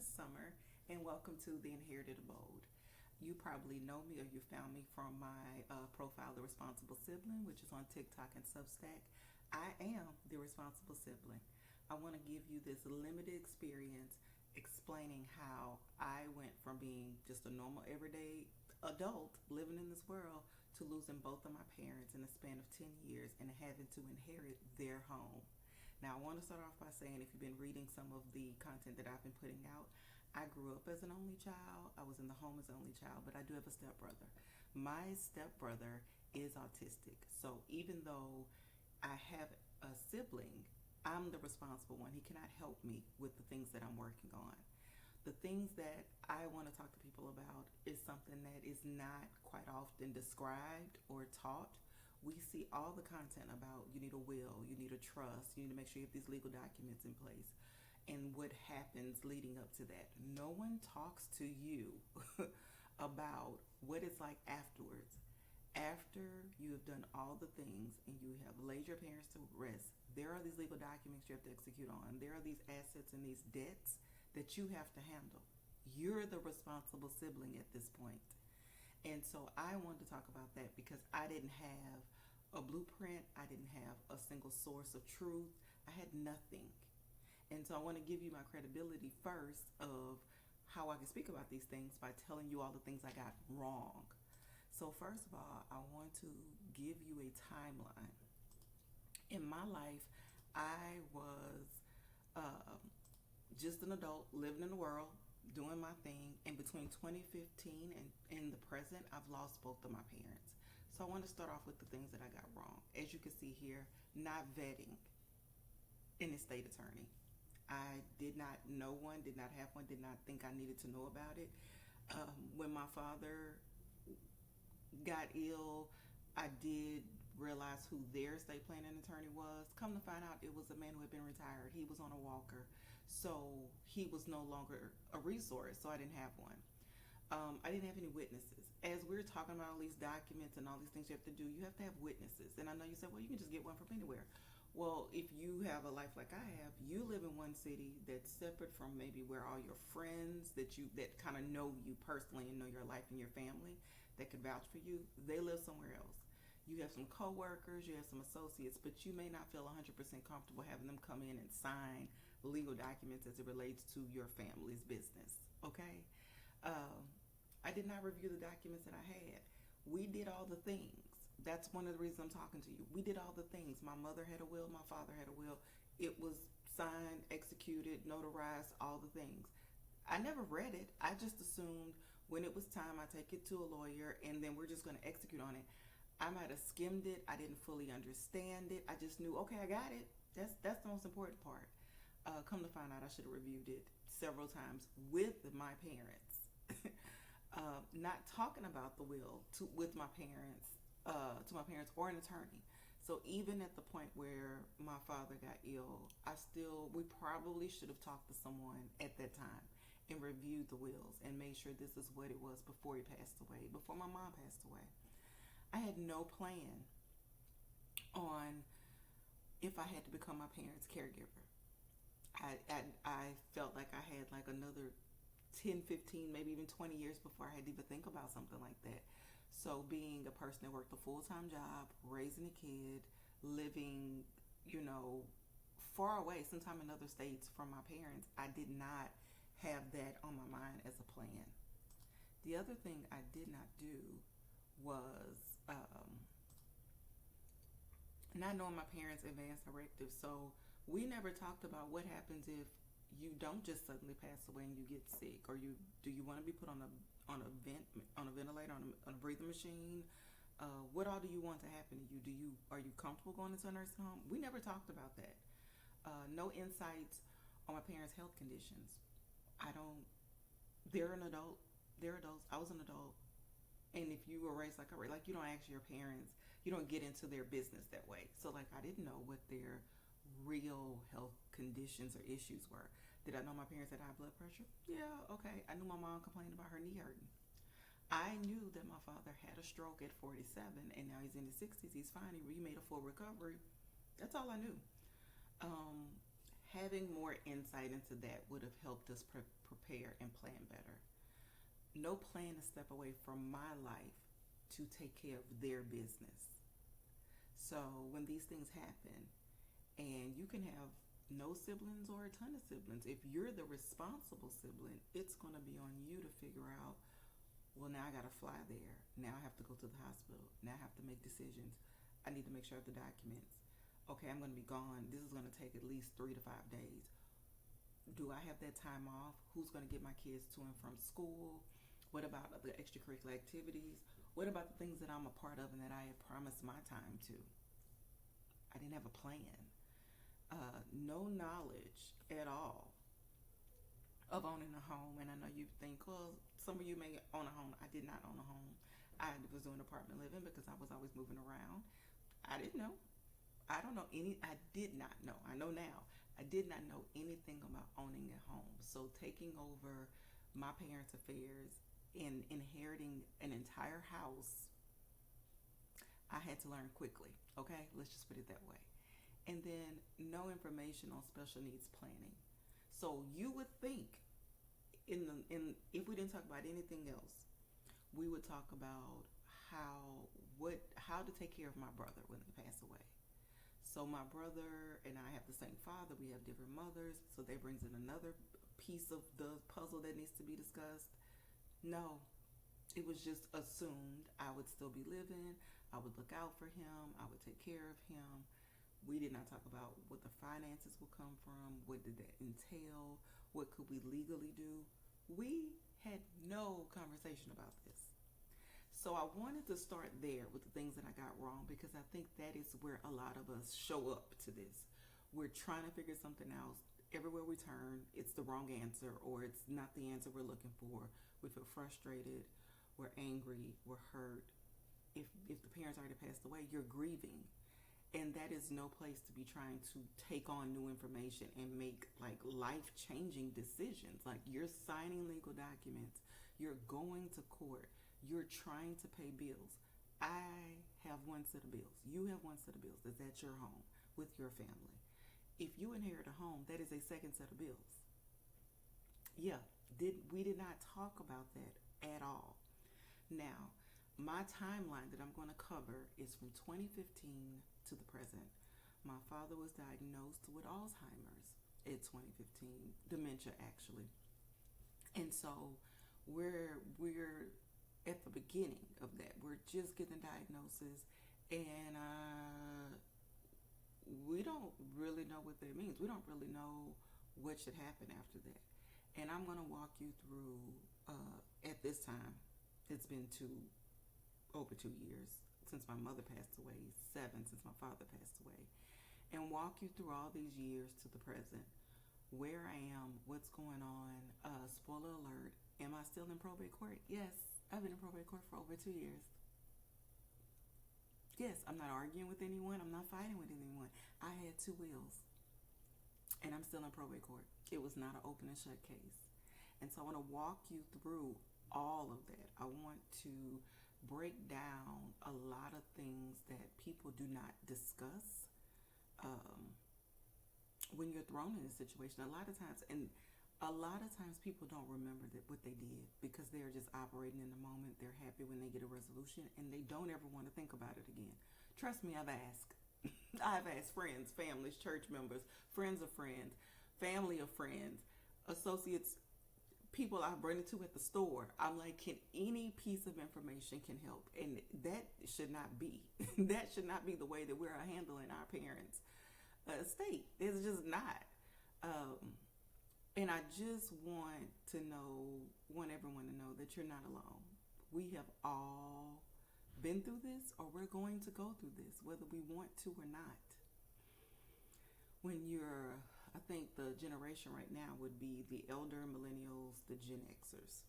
is Summer, and welcome to the Inherited Abode. You probably know me or you found me from my profile, The Responsible Sibling, which is on TikTok and Substack. I am the responsible sibling. I want to give you this limited experience explaining how I went from being just a normal, everyday adult living in this world to losing both of my parents in the span of 10 years and having to inherit their home. Now, I want to start off by saying if you've been reading some of the content that I've been putting out, I grew up as an only child. I was in the home as an only child, but I do have a stepbrother. My stepbrother is autistic. So even though I have a sibling, I'm the responsible one. He cannot help me with the things that I'm working on. The things that I want to talk to people about is something that is not quite often described or taught. We see all the content about you need a will, you need a trust, you need to make sure you have these legal documents in place, and what happens leading up to that. No one talks to you about what it's like afterwards. After you have done all the things and you have laid your parents to rest, there are these legal documents you have to execute on. There are these assets and these debts that you have to handle. You're the responsible sibling at this point. And so I wanted to talk about that because I didn't have a blueprint. I didn't have a single source of truth. I had nothing. And so I want to give you my credibility first of how I can speak about these things by telling you all the things I got wrong. So first of all, I want to give you a timeline. In my life, I was just an adult living in the world, doing my thing. And between 2015 and in the present, I've lost both of my parents. So I want to start off with the things that I got wrong. As you can see here, not vetting an estate attorney. I did not know one, did not have one, did not think I needed to know about it. When my father got ill, I did realize who their estate planning attorney was. Come to find out, it was a man who had been retired. He was on a walker, so he was no longer a resource, so I didn't have one. I didn't have any witnesses. As we're talking about all these documents and all these things you have to do, you have to have witnesses. And I know you said, well, you can just get one from anywhere. Well, if you have a life like I have, you live in one city that's separate from maybe where all your friends that kind of know you personally and know your life and your family that could vouch for you, they live somewhere else. You have some coworkers, you have some associates, but you may not feel 100% comfortable having them come in and sign legal documents as it relates to your family's business. Okay? I did not review the documents that I had. We did all the things. That's one of the reasons I'm talking to you. We did all the things. My mother had a will, my father had a will. It was signed, executed, notarized, all the things. I never read it. I just assumed when it was time, I take it to a lawyer and then we're just going to execute on it. I might have skimmed it. I didn't fully understand it. I just knew, okay, I got it. That's the most important part. Come to find out, I should have reviewed it several times with my parents. Not talking about the will with my parents, to my parents or an attorney. So even at the point where my father got ill, we probably should have talked to someone at that time and reviewed the wills and made sure this is what it was before he passed away, before my mom passed away. I had no plan on if I had to become my parents' caregiver. I felt like I had like another 10, 15, maybe even 20 years before I had to even think about something like that. So being a person that worked a full-time job, raising a kid, living, far away, sometime in other states from my parents, I did not have that on my mind as a plan. The other thing I did not do was not knowing my parents' advance directives. So we never talked about what happens if you don't just suddenly pass away and you get sick, or do you want to be put on a ventilator, on a breathing machine? What all do you want to happen to you? Are you comfortable going into a nursing home? We never talked about that. No insights on my parents' health conditions. I don't. They're an adult. They're adults. I was an adult. And if you were raised like you don't ask your parents, you don't get into their business that way. So like I didn't know what their real health conditions or issues were. Did I know my parents had high blood pressure? Yeah, okay. I knew my mom complained about her knee hurting. I knew that my father had a stroke at 47 and now he's in his 60s. He's fine. He made a full recovery. That's all I knew. Having more insight into that would have helped us prepare and plan better. No plan to step away from my life to take care of their business. So when these things happen, and you can have no siblings or a ton of siblings, if you're the responsible sibling, it's going to be on you to figure out, well, now I got to fly there. Now I have to go to the hospital. Now I have to make decisions. I need to make sure I have the documents. Okay, I'm going to be gone. This is going to take at least 3 to 5 days. Do I have that time off? Who's going to get my kids to and from school? What about the extracurricular activities? What about the things that I'm a part of and that I had promised my time to? I didn't have a plan. No knowledge at all of owning a home. And I know you think, well, some of you may own a home. I did not own a home. I was doing apartment living because I was always moving around. I didn't know. I did not know. I know now. I did not know anything about owning a home. So taking over my parents' affairs and inheriting an entire house, I had to learn quickly. Okay, let's just put it that way. And then no information on special needs planning. So you would think, if we didn't talk about anything else, we would talk about how to take care of my brother when they pass away. So my brother and I have the same father. We have different mothers. So that brings in another piece of the puzzle that needs to be discussed. No, it was just assumed I would still be living. I would look out for him. I would take care of him. We did not talk about what the finances will come from. What did that entail? What could we legally do? We had no conversation about this. So I wanted to start there with the things that I got wrong, because I think that is where a lot of us show up to this. We're trying to figure something out. Everywhere we turn, it's the wrong answer, or it's not the answer we're looking for. We feel frustrated. We're angry. We're hurt. If the parents already passed away, you're grieving. And that is no place to be trying to take on new information and make like life-changing decisions. Like, you're signing legal documents. You're going to court. You're trying to pay bills. I have one set of bills. You have one set of bills. That's at your home with your family. If you inherit a home, that is a second set of bills. Yeah, we did not talk about that at all. Now, my timeline that I'm going to cover is from 2015 to the present. My father was diagnosed with Alzheimer's in 2015, dementia actually. And so we're at the beginning of that. We're just getting the diagnosis, and we don't really know what that means. We don't really know what should happen after that. And I'm going to walk you through, at this time, it's been over 2 years since my mother passed away, 7 since my father passed away, and walk you through all these years to the present, where I am, what's going on. Spoiler alert, am I still in probate court? Yes, I've been in probate court for over 2 years. Yes, I'm not arguing with anyone. I'm not fighting with anyone. I had 2 wills, and I'm still in probate court. It was not an open and shut case. And so I want to walk you through all of that. I want to break down a lot of things that people do not discuss when you're thrown in a situation. A lot of times people don't remember what they did, because they're just operating in the moment. They're happy when they get a resolution, and they don't ever want to think about it again. Trust me, I've asked. I've asked friends, families, church members, friends of friends, family of friends, associates, people I've run into at the store. I'm like, can any piece of information can help? And that should not be. That should not be the way that we're handling our parents' estate. It's just not. And I just want everyone to know that you're not alone. We have all been through this, or we're going to go through this, whether we want to or not. I think the generation right now would be the elder millennials, the Gen Xers.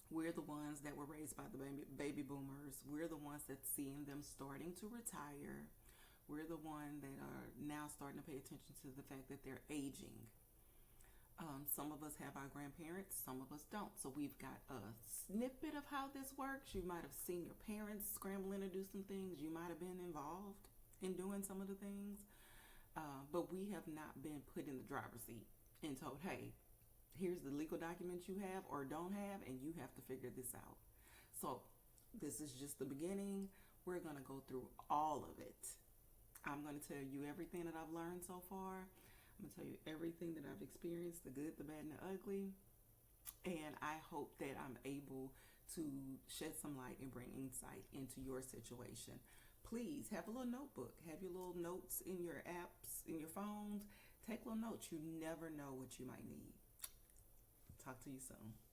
We're the ones that were raised by the baby boomers. We're the ones that's seeing them starting to retire. We're the ones that are now starting to pay attention to the fact that they're aging. Some of us have our grandparents, some of us don't. So we've got a snippet of how this works. You might have seen your parents scrambling to do some things. You might have been involved in doing some of the things. But we have not been put in the driver's seat and told, hey, Here's the legal documents you have or don't have, and you have to figure this out. So this is just the beginning. We're going to go through all of it. I'm going to tell you everything that I've learned so far. I'm going to tell you everything that I've experienced, the good, the bad, and the ugly. And I hope that I'm able to shed some light and bring insight into your situation. Please have a little notebook. Have your little notes in your apps, in your phones. Take little notes. You never know what you might need. Talk to you soon.